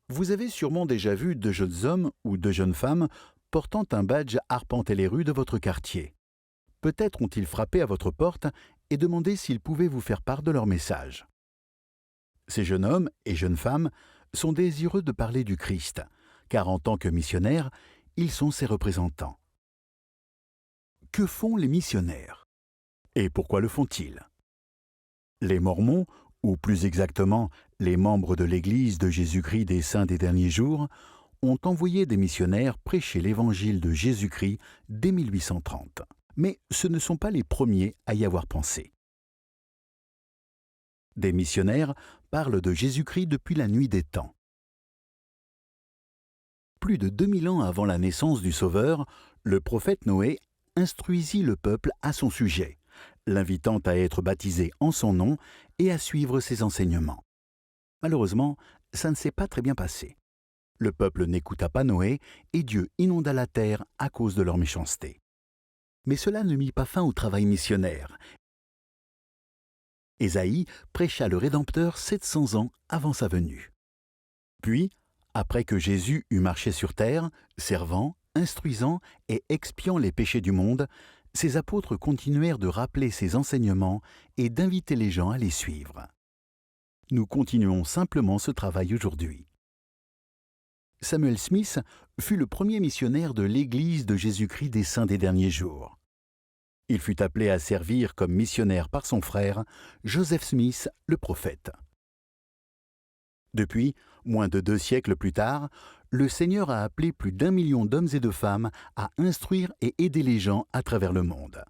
Vous avez sûrement déjà vu de jeunes hommes ou de jeunes femmes portant un badge arpenter les rues de votre quartier. Peut-être ont-ils frappé à votre porte et demandé s'ils pouvaient vous faire part de leur message. Ces jeunes hommes et jeunes femmes sont désireux de parler du Christ, car en tant que missionnaires, ils sont ses représentants. Que font les missionnaires? Et pourquoi le font-ils? Les Mormons, ou plus exactement les membres de l'Église de Jésus-Christ des Saints des Derniers Jours, ont envoyé des missionnaires prêcher l'Évangile de Jésus-Christ dès 1830. Mais ce ne sont pas les premiers à y avoir pensé. Des missionnaires parlent de Jésus-Christ depuis la nuit des temps. Plus de 2000 ans avant la naissance du Sauveur, le prophète Noé instruisit le peuple à son sujet, l'invitant à être baptisé en son nom et à suivre ses enseignements. Malheureusement, ça ne s'est pas très bien passé. Le peuple n'écouta pas Noé et Dieu inonda la terre à cause de leur méchanceté. Mais cela ne mit pas fin au travail missionnaire. Ésaïe prêcha le Rédempteur 700 ans avant sa venue. Puis, après que Jésus eut marché sur terre, servant, instruisant et expiant les péchés du monde, ses apôtres continuèrent de rappeler ses enseignements et d'inviter les gens à les suivre. Nous continuons simplement ce travail aujourd'hui. Samuel Smith fut le premier missionnaire de l'Église de Jésus-Christ des Saints des Derniers Jours. Il fut appelé à servir comme missionnaire par son frère, Joseph Smith, le prophète. Depuis, moins de 2 siècles plus tard, le Seigneur a appelé plus d'1 million d'hommes et de femmes à instruire et aider les gens à travers le monde.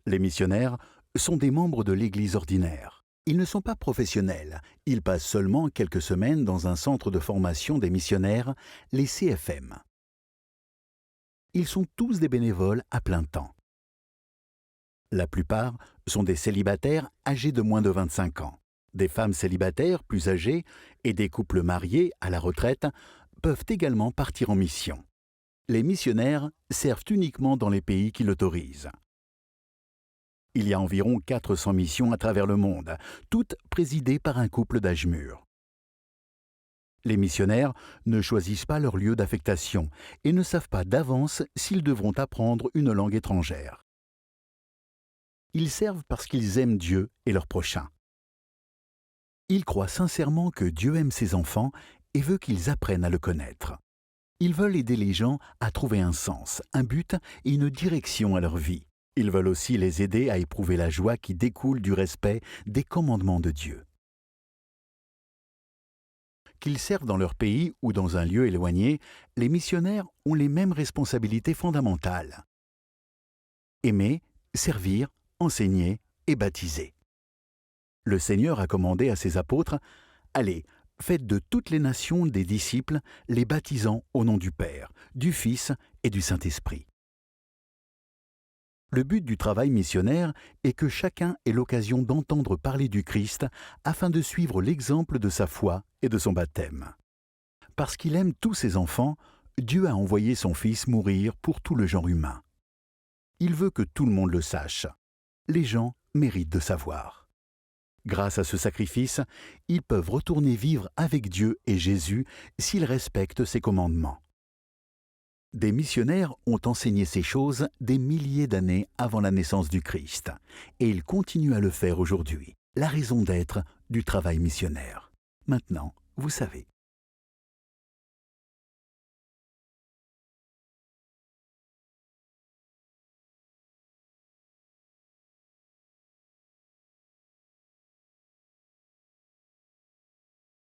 Les missionnaires sont des membres de l'Église ordinaire. Ils ne sont pas professionnels, ils passent seulement quelques semaines dans un centre de formation des missionnaires, les CFM. Ils sont tous des bénévoles à plein temps. La plupart sont des célibataires âgés de moins de 25 ans. Des femmes célibataires plus âgées et des couples mariés à la retraite peuvent également partir en mission. Les missionnaires servent uniquement dans les pays qui l'autorisent. Il y a environ 400 missions à travers le monde, toutes présidées par un couple d'âge mûr. Les missionnaires ne choisissent pas leur lieu d'affectation et ne savent pas d'avance s'ils devront apprendre une langue étrangère. Ils servent parce qu'ils aiment Dieu et leur prochain. Ils croient sincèrement que Dieu aime ses enfants et veut qu'ils apprennent à le connaître. Ils veulent aider les gens à trouver un sens, un but et une direction à leur vie. Ils veulent aussi les aider à éprouver la joie qui découle du respect des commandements de Dieu. Qu'ils servent dans leur pays ou dans un lieu éloigné, les missionnaires ont les mêmes responsabilités fondamentales. Aimer, servir, enseigner et baptiser. Le Seigneur a commandé à ses apôtres « Allez, faites de toutes les nations des disciples, les baptisant au nom du Père, du Fils et du Saint-Esprit. » Le but du travail missionnaire est que chacun ait l'occasion d'entendre parler du Christ afin de suivre l'exemple de sa foi et de son baptême. Parce qu'il aime tous ses enfants, Dieu a envoyé son Fils mourir pour tout le genre humain. Il veut que tout le monde le sache. Les gens méritent de savoir. Grâce à ce sacrifice, ils peuvent retourner vivre avec Dieu et Jésus s'ils respectent ses commandements. Des missionnaires ont enseigné ces choses des milliers d'années avant la naissance du Christ, et ils continuent à le faire aujourd'hui. La raison d'être du travail missionnaire. Maintenant, vous savez.